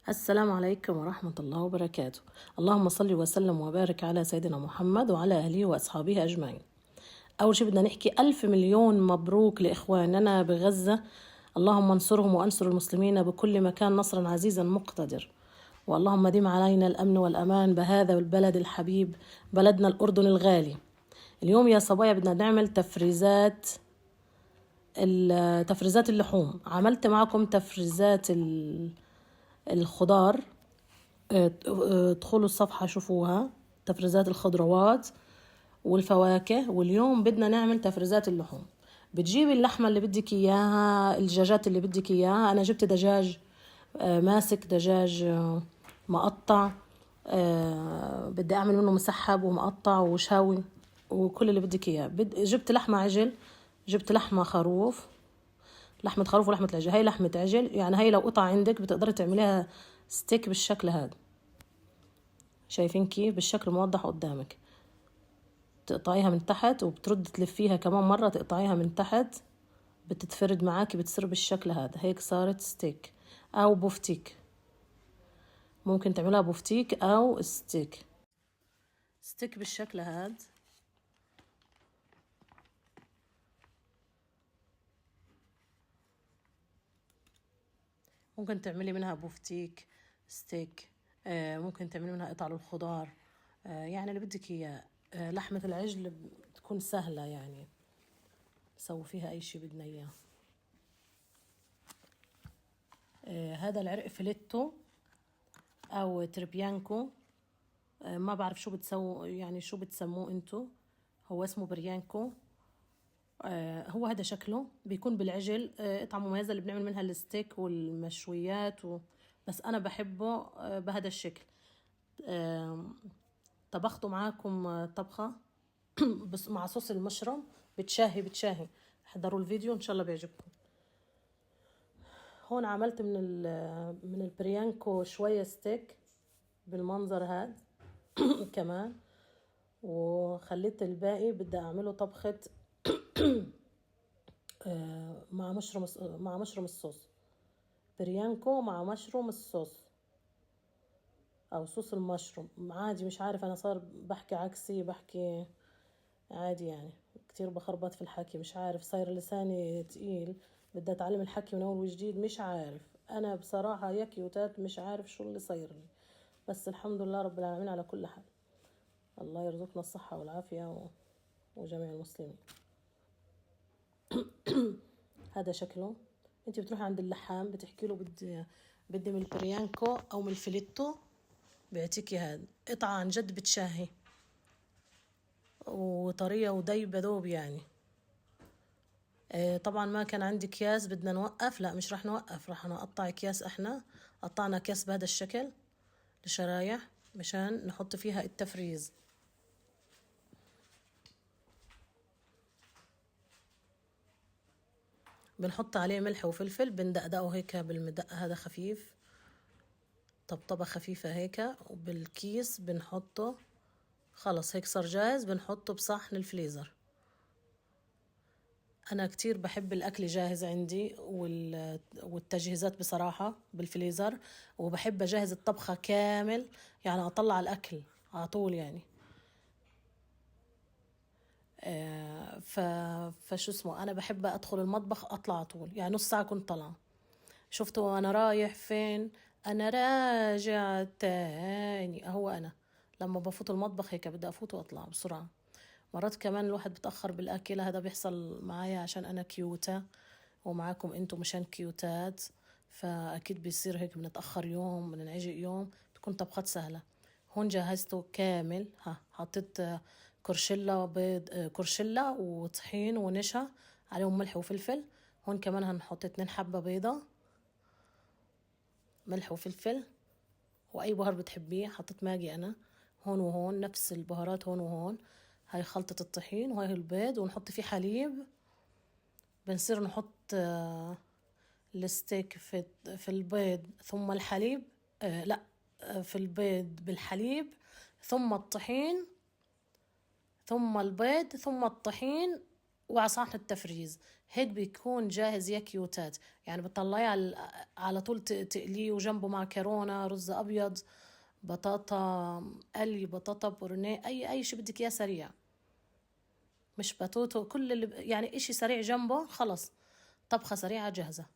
السلام عليكم ورحمة الله وبركاته. اللهم صل وسلم وبارك على سيدنا محمد وعلى أهله وأصحابه أجمعين. أول شيء بدنا نحكي ألف مليون مبروك لإخواننا بغزة. اللهم انصرهم وأنصر المسلمين بكل مكان نصرا عزيزا مقتدر. واللهم دم علينا الأمن والأمان بهذا البلد الحبيب، بلدنا الأردن الغالي. اليوم يا صبايا بدنا نعمل تفريزات اللحوم. عملت معكم تفريزات الخضار. ادخلوا الصفحة شوفوها، تفريزات الخضروات والفواكه. واليوم بدنا نعمل تفريزات اللحوم. بتجيبي اللحمة اللي بدك اياها، الدجاجات اللي بدك اياها. انا جبت دجاج ماسك، دجاج مقطع. بدي اعمل منه مسحب ومقطع وشاوي وكل اللي بدك اياه. جبت لحمة عجل، جبت لحمة خروف، لحمة خروف ولحمة العجل. هاي لحمة عجل، يعني هاي لو قطع عندك بتقدري تعمليها ستيك بالشكل هذا. شايفين كيف بالشكل موضح قدامك؟ تقطعيها من تحت وبترد تلفيها كمان مرة، تقطعيها من تحت بتتفرد معاكي، بتصير بالشكل هذا. هيك صارت ستيك او بوفتيك. ممكن تعملها بوفتيك او ستيك. ستيك بالشكل هذا. ممكن تعملي منها بوفتيك ستيك. ممكن تعملي منها قطع للخضار. يعني اللي بدك اياه. لحمة العجل بتكون سهلة، يعني نسوي فيها اي شي بدنا اياه. هذا العرق فيليتو او تربيانكو. ما بعرف شو بتسووا، يعني شو بتسموه انتو. هو اسمه بريانكو. هو هذا شكله بيكون بالعجل. قطعة مميزة اللي بنعمل منها الستيك والمشويات بس انا بحبه بهذا الشكل. طبخته معاكم طبخة بس مع صوص المشروم. بتشاهي. حضروا الفيديو ان شاء الله بيعجبكم. هون عملت من البريانكو شوية ستيك بالمنظر هذا كمان. وخليت الباقي بدي اعمله طبخة مع مشروم الصوص. بريانكو مع مشروم الصوص او صوص المشروم عادي. مش عارف، انا صار بحكي عكسي، بحكي عادي يعني. كتير بخربط في الحكي، مش عارف، صاير لساني تقيل. بدي اتعلم الحكي من اول وجديد. مش عارف انا بصراحة يا كيوتات، مش عارف شو اللي صاير لي. بس الحمد لله رب العالمين على كل حال. الله يرزقنا الصحة والعافية وجميع المسلمين. هذا شكله. انت بتروحي عند اللحام بتحكي له بدي من البريانكو او من الفيليتو، بيعطيكي هذا قطعة عن جد بتشاهي وطرية ودايبة دوب يعني. طبعا ما كان عندي اكياس بدنا نوقف. لا مش راح نوقف، راح نقطع اكياس. احنا قطعنا اكياس بهذا الشكل لشرايح مشان نحط فيها التفريز. بنحط عليه ملح وفلفل، بندقدقه هيك بالمدق هذا خفيف، طبطبة خفيفة هيك. وبالكيس بنحطه. خلص هيك صار جاهز. بنحطه بصحن الفريزر. أنا كتير بحب الأكل جاهز عندي والتجهيزات بصراحة بالفريزر. وبحب أجهز الطبخة كامل، يعني أطلع الأكل على طول يعني. فشو اسمه، أنا بحب أدخل المطبخ أطلع على طول، يعني نص ساعة كنت طلع. شفتوا أنا رايح فين؟ أنا راجع تاني. هو أنا لما بفوت المطبخ هيك بدي أفوت وأطلع بسرعة. مرات كمان الواحد بتأخر بالأكل، هذا بيحصل معايا عشان أنا كيوتة ومعاكم انتو مشان كيوتات. فأكيد بيصير هيك، بنتأخر يوم بننعجق يوم. تكون طبخات سهلة. هون جهزته كامل. حطيت كرشلة بيض، كرشلة وطحين ونشا عليهم ملح وفلفل. هون كمان هنحط 2 حبة بيضة، ملح وفلفل وأي بهار بتحبيه. حطيت ماجي أنا. هون وهون نفس البهارات، هون وهون. هاي خلطة الطحين وهاي البيض، ونحط فيه حليب. بنصير نحط الستيك في البيض ثم الحليب. لا، في البيض بالحليب ثم الطحين ثم البيض ثم الطحين وعلى صحن التفريز. هيك بيكون جاهز يا كيوتات. يعني بتطلعيه على طول تقليه، وجنبه معكرونة، رز أبيض، بطاطا قلي، بطاطا بورنيه، أي شي بدك إياه سريع، مش باتوتو، كل اللي يعني إشي سريع جنبه خلص، طبخة سريعة جاهزة.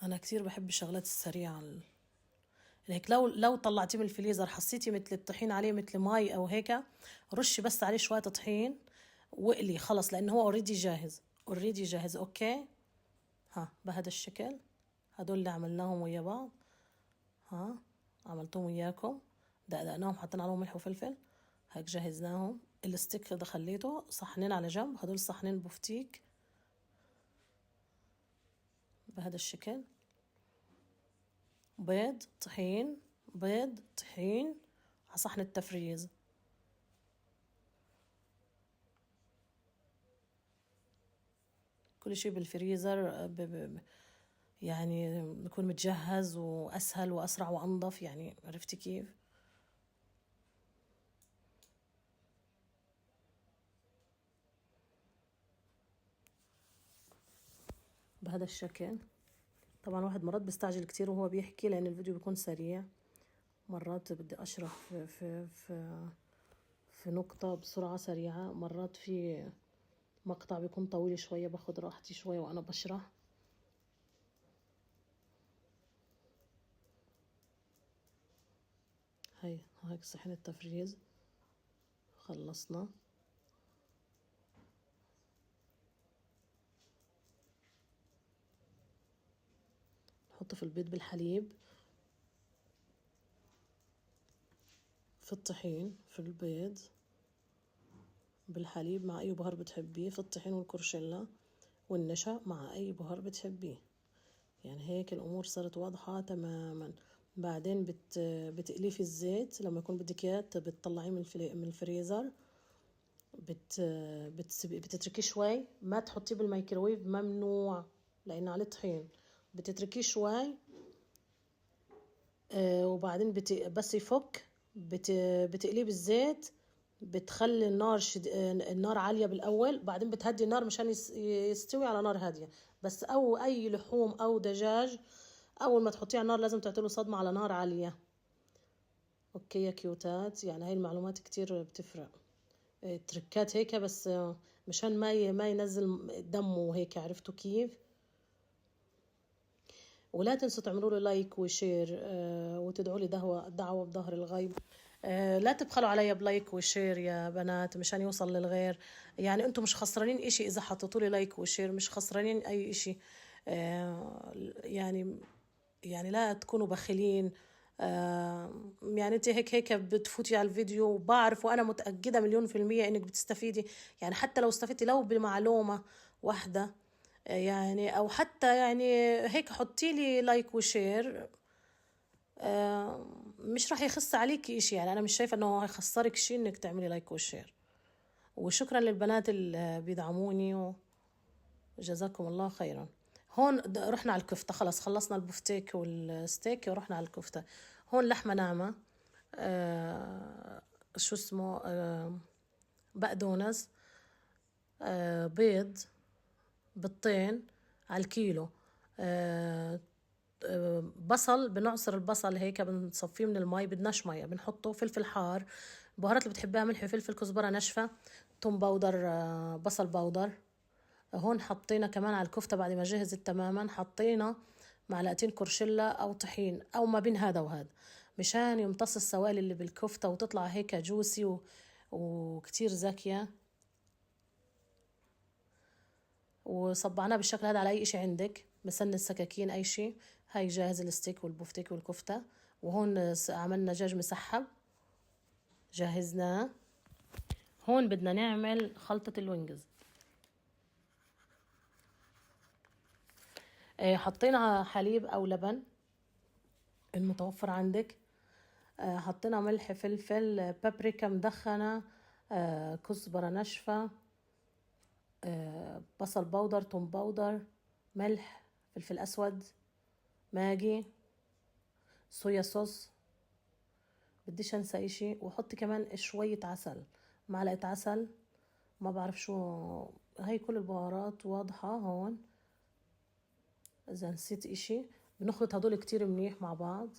أنا كتير بحب الشغلات السريعة هيك. لو طلعتيه من الفريزر حسيتي مثل الطحين عليه مثل ماي أو هيك، رشي بس عليه شوية طحين واقلي خلص، لأنه هو اوريدي جاهز، اوريدي جاهز. أوكي، ها بهذا الشكل. هدول اللي عملناهم ويا بعض، ها عملتهم وياكم، دقدقناهم، حطينا عليهم ملح وفلفل، هيك جهزناهم. الستيك ده خليته صحنين على جنب، هدول صحنين بوفتيك بهذا الشكل. بيض طحين، بيض طحين على صحن التفريز. كل شي بالفريزر يعني بكون متجهز وأسهل وأسرع وأنظف، يعني عرفتي كيف. بهذا الشكل. طبعا واحد مرات بيستعجل كتير وهو بيحكي، لأن الفيديو بيكون سريع. مرات بدي أشرح في نقطة بسرعة سريعة، مرات في مقطع بيكون طويل شوية، باخد راحتي شوية وأنا بشرح. هيك صحن التفريز خلصنا. نحطه في البيض بالحليب، في الطحين، في البيض بالحليب، مع أي بهار بتحبيه، في الطحين والكرشلة والنشا، مع أي بهار بتحبيه. يعني هيك الأمور صارت واضحة تماما. بعدين بتقليه في الزيت لما يكون بدك إياه، بتطلعيه من الفريزر، بتتركيه شوي، ما تحطيه بالميكروويف، ممنوع، لأن عليه طحين. بتتركيه شوي، وبعدين بس يفك، بتقليه بالزيت، بتخلي النار النار عالية بالأول، بعدين بتهدي النار مشان يستوي على نار هادية. بس أو أي لحوم أو دجاج، أول ما تحطيه على النار لازم تعطيله صدمة على نار عالية. أوكي يا كيوتات، يعني هاي المعلومات كتير بتفرق. تركات هيك بس، مشان ما ينزل دمه وهيك، عرفتوا كيف. ولا تنسوا تعملوا لي لايك وشير، وتدعوا لي دعوة بظهر الغيب. لا تبخلوا علي بلايك وشير يا بنات، مشان يوصل للغير. يعني انتم مش خسرانين اشي اذا حطيتوا لي لايك وشير، مش خسرانين اي اشي. يعني لا تكونوا بخيلين. يعني انت هيك بتفوتي على الفيديو، وبعرف وانا متأكدة 1,000,000% انك بتستفيدي. يعني حتى لو استفدتي لو بمعلومة واحدة، يعني او حتى يعني هيك حطي لي لايك وشير، مش راح يخص عليكي اشي. يعني انا مش شايفة انه هيخسرك شي انك تعملي لايك وشير. وشكرا للبنات اللي بيدعموني، وجزاكم الله خيرا. هون رحنا على الكفتة، خلص خلصنا البفتيك والستيك ورحنا على الكفتة. هون لحمة ناعمة، شو اسمه، بقدونس، بيض، بيضتين على الكيلو، بصل، بنعصر البصل هيك، بنصفيه من المي، بدناش مية، بنحطه فلفل حار، بهارات اللي بتحبها، ملح وفلفل، كزبرة ناشفة، توم باودر، بصل باودر. هون حطينا كمان على الكفتة بعد ما جهزت تماما، حطينا معلقتين كرشلة أو طحين أو ما بين هذا وهذا، مشان يمتص السوائل اللي بالكفتة وتطلع هيك جوسي وكتير زاكية. وصبعناه بالشكل هذا على أي إشي عندك، مسن السكاكين أي شي. هاي جاهز الستيك والبفتيك والكفتة. وهون عملنا دجاج مسحب، جهزناه. هون بدنا نعمل خلطة الوينجز. حطينا حليب أو لبن المتوفر عندك، حطينا ملح، فلفل، بابريكا مدخنة، كزبرة ناشفة، بصل بودر، توم بودر، ملح، فلفل أسود، ماجي، صويا صوص، بديش انسى اشي. وحطي كمان شوية عسل، معلقة عسل ما بعرف شو. هاي كل البهارات واضحة هون. إذا نسيت إشي بنخلط هدول كتير منيح مع بعض.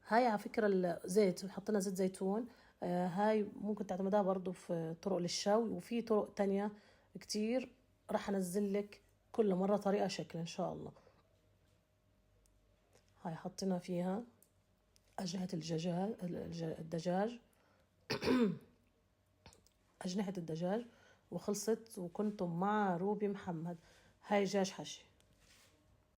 هاي على فكرة الزيت حطينا زيت زيتون. هاي ممكن تعتمدها برضو في طرق للشوي، وفي طرق تانية كتير راح أنزل لك كل مرة طريقة شكل إن شاء الله. هاي حطينا فيها أجنحة الدجاج أجنحة الدجاج وخلصت. وكنتم مع روبي محمد. هاي دجاج حشي.